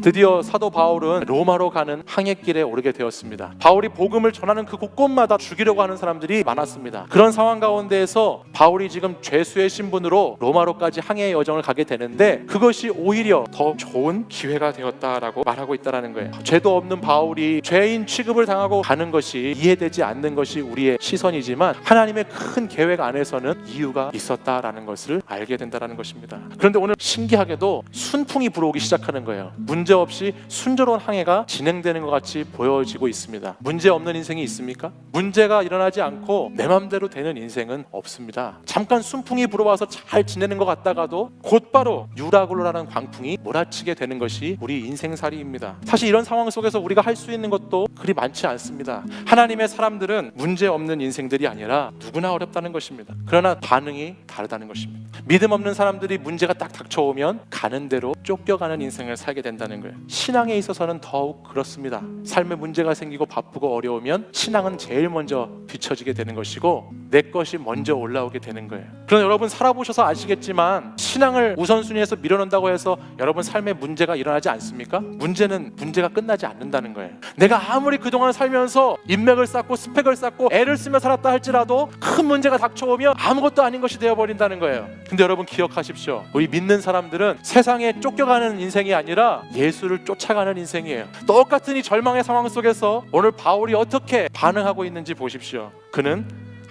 드디어 사도 바울은 로마로 가는 항해길에 오르게 되었습니다. 바울이 복음을 전하는 그 곳곳마다 죽이려고 하는 사람들이 많았습니다. 그런 상황 가운데에서 바울이 지금 죄수의 신분으로 로마로까지 항해의 여정을 가게 되는데 그것이 오히려 더 좋은 기회가 되었다라고 말하고 있다는 거예요. 죄도 없는 바울이 죄인 취급을 당하고 가는 것이 이해되지 않는 것이 우리의 시선이지만 하나님의 큰 계획 안에서는 이유가 있었다라는 것을 알게 된다는 것입니다. 그런데 오늘 신기하게도 순풍이 불어오기 시작하는 거예요. 문제 없이 순조로운 항해가 진행되는 것 같이 보여지고 있습니다. 문제 없는 인생이 있습니까? 문제가 일어나지 않고 내 맘대로 되는 인생은 없습니다. 잠깐 순풍이 불어와서 잘 지내는 것 같다가도 곧바로 유라굴로라는 광풍이 몰아치게 되는 것이 우리 인생살이입니다. 사실 이런 상황 속에서 우리가 할 수 있는 것도 그리 많지 않습니다. 하나님의 사람들은 문제 없는 인생들이 아니라 누구나 어렵다는 것입니다. 그러나 반응이 다르다는 것입니다. 믿음 없는 사람들이 문제가 딱 닥쳐오면 가는 대로 쫓겨가는 인생을 살게 된다는 거예요. 신앙에 있어서는 더욱 그렇습니다. 삶에 문제가 생기고 바쁘고 어려우면 신앙은 제일 먼저 뒤처지게 되는 것이고 내 것이 먼저 올라오게 되는 거예요. 그럼 여러분 살아보셔서 아시겠지만 신앙을 우선순위에서 밀어놓는다고 해서 여러분 삶에 문제가 일어나지 않습니까? 문제가 끝나지 않는다는 거예요. 내가 아무리 그동안 살면서 인맥을 쌓고 스펙을 쌓고 애를 쓰며 살았다 할지라도 큰 문제가 닥쳐오면 아무것도 아닌 것이 되어버린다는 거예요. 근데 여러분 기억하십시오. 우리 믿는 사람들은 세상에 쫓겨가는 인생이 아니라 예수를 쫓아가는 인생이에요. 똑같은 이 절망의 상황 속에서 오늘 바울이 어떻게 반응하고 있는지 보십시오. 그는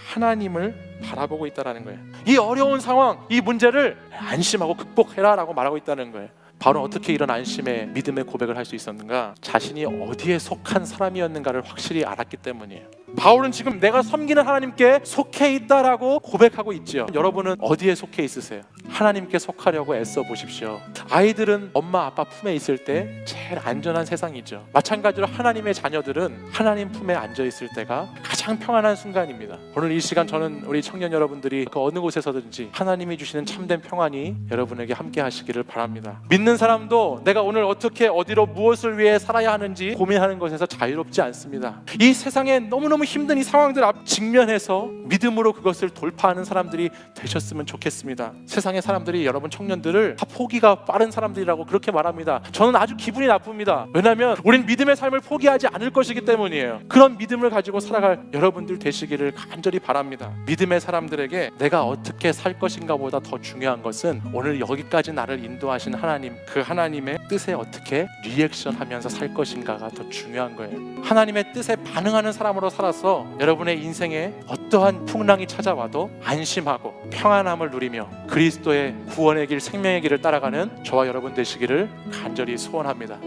하나님을 바라보고 있다는 거예요. 이 어려운 상황, 이 문제를 안심하고 극복해라 라고 말하고 있다는 거예요. 바울은 어떻게 이런 안심의 믿음의 고백을 할 수 있었는가? 자신이 어디에 속한 사람이었는가를 확실히 알았기 때문이에요. 바울은 지금 내가 섬기는 하나님께 속해 있다라고 고백하고 있지요. 여러분은 어디에 속해 있으세요? 하나님께 속하려고 애써 보십시오. 아이들은 엄마 아빠 품에 있을 때 제일 안전한 세상이죠. 마찬가지로 하나님의 자녀들은 하나님 품에 앉아 있을 때가 가장 평안한 순간입니다. 오늘 이 시간 저는 우리 청년 여러분들이 그 어느 곳에서든지 하나님이 주시는 참된 평안이 여러분에게 함께 하시기를 바랍니다. 믿는 사람도 내가 오늘 어떻게 어디로 무엇을 위해 살아야 하는지 고민하는 것에서 자유롭지 않습니다. 이 세상에 너무너무 힘든 이 상황들 앞 직면해서 믿음으로 그것을 돌파하는 사람들이 되셨으면 좋겠습니다. 세상의 사람들이 여러분 청년들을 다 포기가 빠른 사람들이라고 그렇게 말합니다. 저는 아주 기분이 나쁩니다. 왜냐하면 우린 믿음의 삶을 포기하지 않을 것이기 때문이에요. 그런 믿음을 가지고 살아갈 여러분들 되시기를 간절히 바랍니다. 믿음의 사람들에게 내가 어떻게 살 것인가 보다 더 중요한 것은 오늘 여기까지 나를 인도하신 하나님, 그 하나님의 뜻에 어떻게 리액션하면서 살 것인가가 더 중요한 거예요. 하나님의 뜻에 반응하는 사람으로 살아서 여러분의 인생에 어떠한 풍랑이 찾아와도 안심하고 평안함을 누리며 그리스도의 구원의 길, 생명의 길을 따라가는 저와 여러분 되시기를 간절히 소원합니다.